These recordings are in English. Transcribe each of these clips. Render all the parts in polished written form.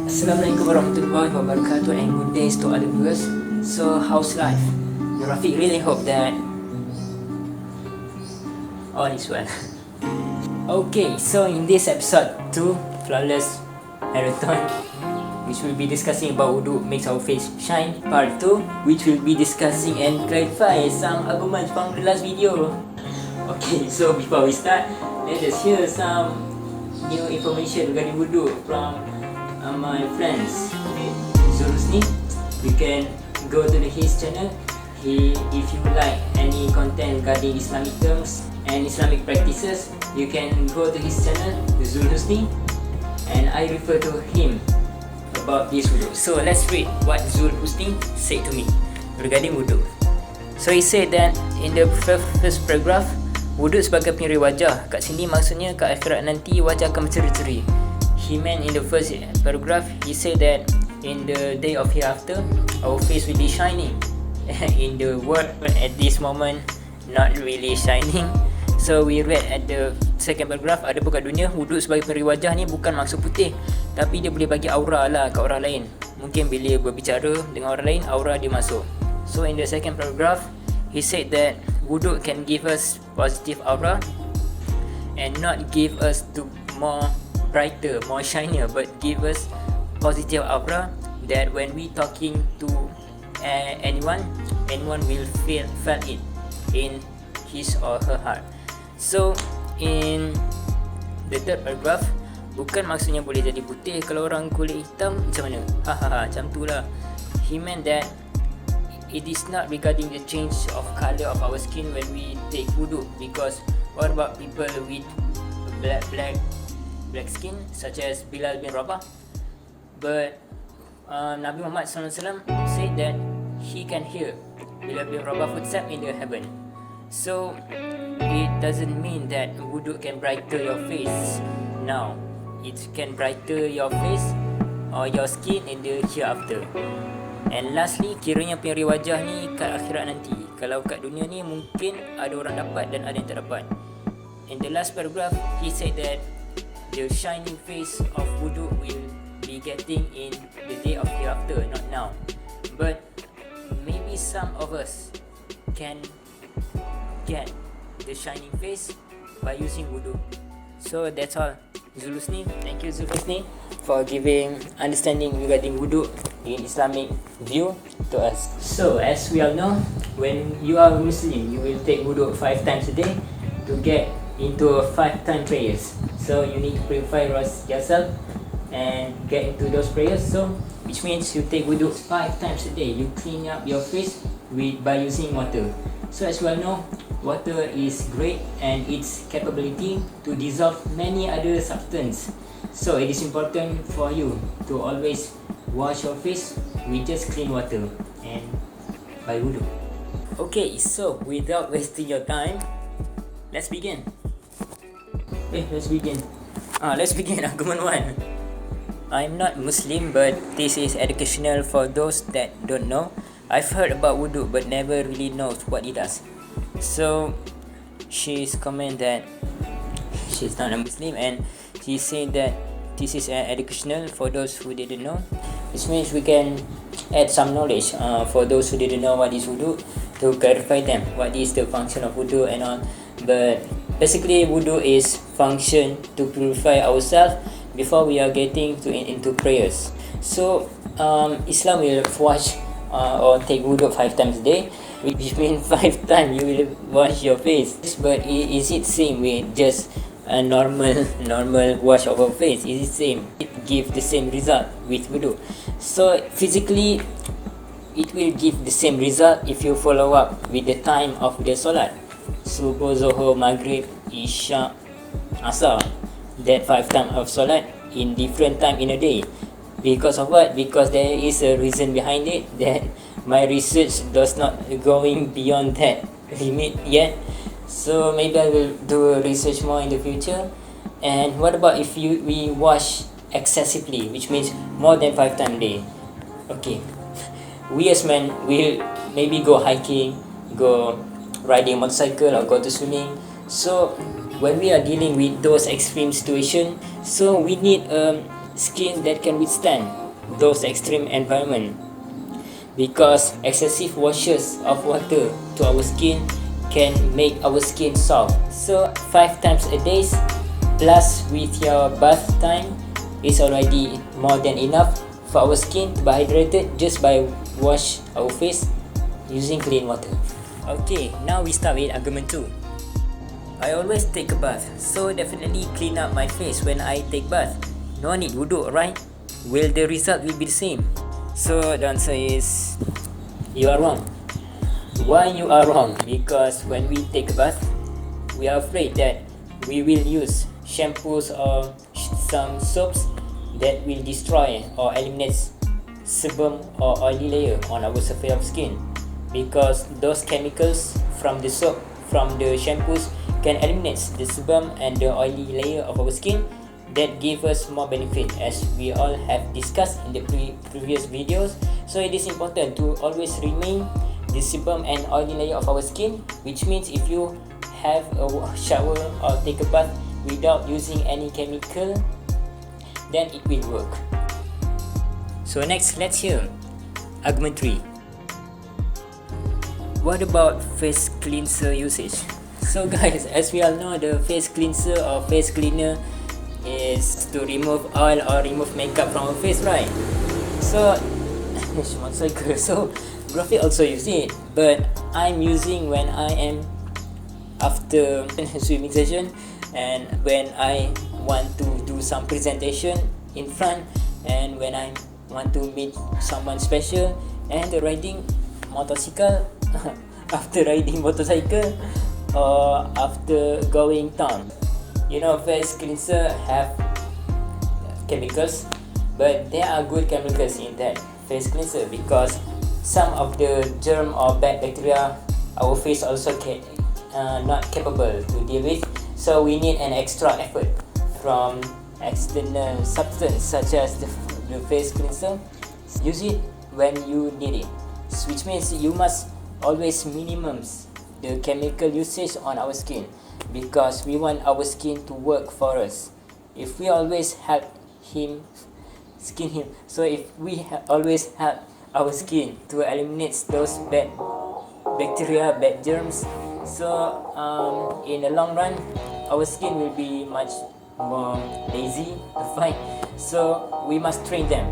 Assalamualaikum warahmatullahi wabarakatuh and good days to all the viewers. So how's life? Nurafiq really hope that all is well. Okay, so in this episode 2, Flawless Marathon, which will be discussing about Wudhu makes our face shine, part 2, which will be discussing and clarify some arguments from the last video. Okay, so before we start, let us hear some new information regarding Wudhu from my friends. Zulhusni, you can go to his channel. If you like any content regarding Islamic terms and Islamic practices, you can go to his channel, Zulhusni, and I refer to him about this Wudhu. So let's read what Zulhusni said to me regarding Wudhu. So he said that in the first paragraph, Wudhu sebagai penyeri wajah. Kat sini maksudnya kat akhirat nanti wajah akan berseri-seri. He meant in the first paragraph, he said that in the day of hereafter, our face will be shining. In the world at this moment, not really shining. So we read at the second paragraph, ada pun kat dunia, Wudhu sebagai penyeri wajah ni bukan maksud putih, tapi dia boleh bagi aura lah kat orang lain. Mungkin bila berbicara dengan orang lain, aura dia masuk. So in the second paragraph, he said that Wudhu can give us positive aura and not give us to more brighter, more shinier, but give us positive aura that when we talking to anyone will felt it in his or her heart. So in the third paragraph, bukan maksudnya boleh jadi putih kalau orang kulit hitam macam mana, macam tu lah. He meant that it is not regarding the change of colour of our skin when we take Wudhu, because what about people with black skin such as Bilal bin Rabah? But Nabi Muhammad SAW said that he can hear Bilal bin Rabah footsteps in the heaven. So it doesn't mean that Wudhu can brighten your face now. It can brighten your face or your skin in the hereafter. And lastly, kiranya penyeri wajah ni kat akhirat nanti. Kalau kat dunia ni mungkin ada orang dapat dan ada yang tak dapat. In the last paragraph, he said that the shining face of Wudhu will be getting in the day of hereafter, not now. But maybe some of us can get the shining face by using Wudhu. So that's all, Zulhusni. Thank you, Zulhusni, for giving understanding regarding Wudhu in Islamic view to us. So as we all know, when you are a Muslim, you will take Wudhu 5 times a day to get into 5-time prayers. So you need to purify yourself and get into those prayers. So which means you take Wudhu 5 times a day. You clean up your face by using water. So as we all know, water is great and its capability to dissolve many other substances. So it is important for you to always wash your face with just clean water and by Wudhu. Okay, so without wasting your time, let's begin. Let's begin argument 1. I'm not Muslim, but this is educational for those that don't know. I've heard about Wudhu but never really knows what it does. So she's comment that she's not a Muslim and she said that this is educational for those who didn't know, which means we can add some knowledge for those who didn't know what is Wudhu, to clarify them what is the function of Wudhu and all. But basically Wudhu is function to purify ourselves before we are getting into prayers. So Islam will wash or take Wudhu 5 times a day, which means 5 times you will wash your face. But is it same with just a normal wash of our face? Is it same? It give the same result with Wudhu. So physically it will give the same result if you follow up with the time of the solat, Subuh, Zuhur, Maghrib, Isya, Asar. That 5 times of solat in different time in a day. Because of what? Because there is a reason behind it that my research does not going beyond that limit yet. So maybe I will do research more in the future. And what about if we wash excessively, which means more than 5 times a day? Okay, we as men will maybe go hiking, go riding motorcycle or go to swimming. So when we are dealing with those extreme situations, so we need a skin that can withstand those extreme environment, because excessive washes of water to our skin can make our skin soft. So 5 times a day plus with your bath time is already more than enough for our skin to be hydrated just by wash our face using clean water. Okay, now we start with argument 2. I always take a bath, so definitely clean up my face when I take bath. No need wuduk, right? Will the result will be the same? So the answer is you are wrong. Why you are wrong? Because when we take a bath, we are afraid that we will use shampoos or some soaps that will destroy or eliminate sebum or oily layer on our surface of skin, because those chemicals from the soap, from the shampoos, can eliminate the sebum and the oily layer of our skin. That give us more benefit, as we all have discussed in the previous videos. So it is important to always remain the sebum and oily layer of our skin, which means if you have a shower or take a bath without using any chemical, then it will work. So next, let's hear argument 3. What about face cleanser usage? So guys, as we all know, the face cleanser or face cleaner is to remove oil or remove makeup from our face, right? So so Nurafiq also use it, but I'm using when I am after swimming session, and when I want to do some presentation in front, and when I want to meet someone special, and riding motorcycle after riding motorcycle or after going town. You know, face cleanser have chemicals, but there are good chemicals in that face cleanser, because some of the germ or bad bacteria our face also not capable to deal with. So we need an extra effort from external substance such as the face cleanser. Use it when you need it, which means you must always minimum the chemical usage on our skin, because we want our skin to work for us. If we always help so if we always help our skin to eliminate those bad bacteria, bad germs, so in the long run our skin will be much more lazy to fight. So we must train them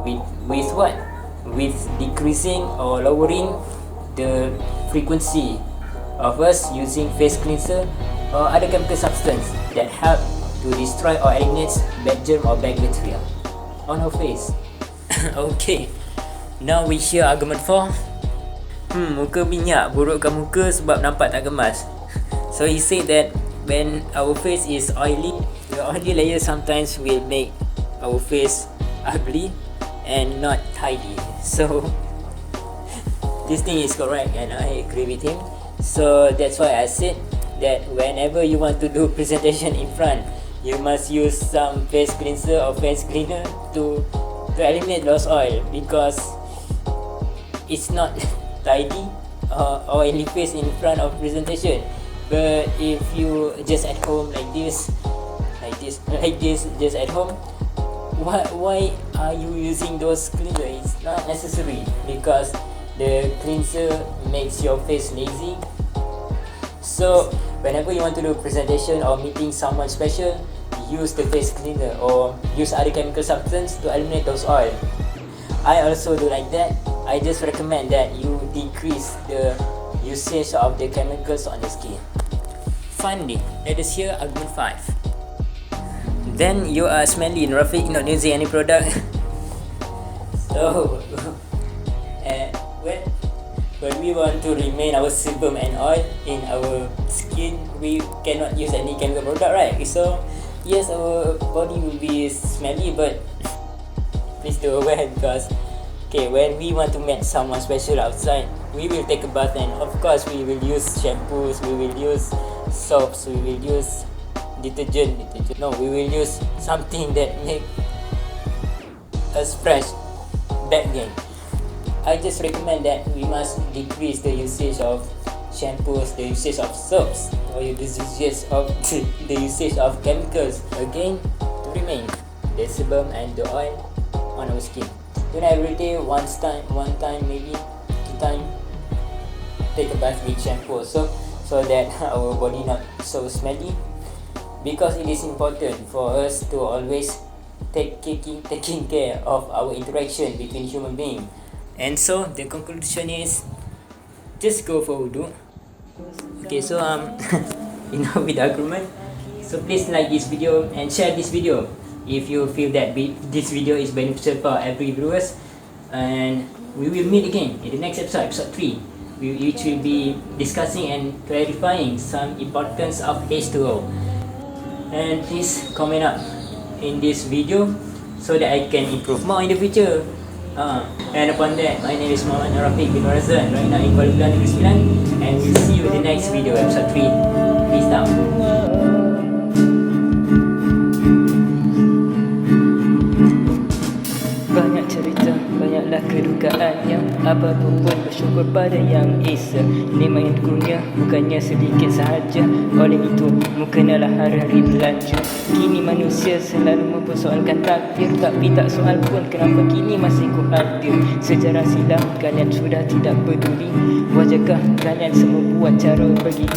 with what? With decreasing or lowering the frequency of us using face cleanser or other chemical substance that help to destroy or eliminate bad germ or bad bacteria on our face. Okay, now we hear argument 4. Muka minyak, burukkan muka sebab nampak tak gemas. So he said that when our face is oily, the oily layer sometimes will make our face ugly and not tidy. So this thing is correct, and I agree with him. So that's why I said that whenever you want to do presentation in front, you must use some face cleanser or face cleaner to eliminate those oil, because it's not tidy or oily face in front of presentation. But if you just at home like this, just at home, why are you using those cleanser? It's not necessary, because the cleanser makes your face lazy. So whenever you want to do a presentation or meeting someone special, use the face cleaner or use other chemical substance to eliminate those oil. I also do like that. I just recommend that you decrease the usage of the chemicals on the skin. Finally, let us hear argument 5. Then you are smelly, Nurafiq, not using any product. So when we want to remain our sebum and oil in our skin, we cannot use any chemical product, right? So yes, our body will be smelly, but please do aware, because when we want to meet someone special outside, we will take a bath, and of course we will use shampoos, we will use soaps, we will use detergent. No, we will use something that make us fresh back then. I just recommend that we must decrease the usage of shampoos, the usage of soaps, or the usage of the usage of chemicals. Again, to remain the sebum and the oil on our skin. Don't every day, one time, maybe 2 times, take a bath with shampoo also, so that our body not so smelly. Because it is important for us to always taking care of our interaction between human beings. And so the conclusion is, just go for wudu. Okay, so enough with the argument. So please like this video and share this video if you feel that this video is beneficial for every viewers. And we will meet again in the next episode, episode 3, which will be discussing and clarifying some importance of H2O. And please comment up in this video so that I can improve more in the future. And upon that, my name is Nurafiq bin norazaN, right now in Kuala Lumpur, Negeri Sembilan, and we'll see you in the next video, episode 3. Peace out. Banyak cerita, banyaklah kedukaannya. Apapun bersyukur pada Yang Esa. Nikmat yang kurnia bukannya sedikit sahaja. Oleh itu, mukenalah hari-hari belanja. Kini manusia selalu mempersoalkan takdir, tapi tak soal pun kenapa kini masih ku hadir. Sejarah silam kalian sudah tidak peduli. Wajarkah kalian semua buat cara begini?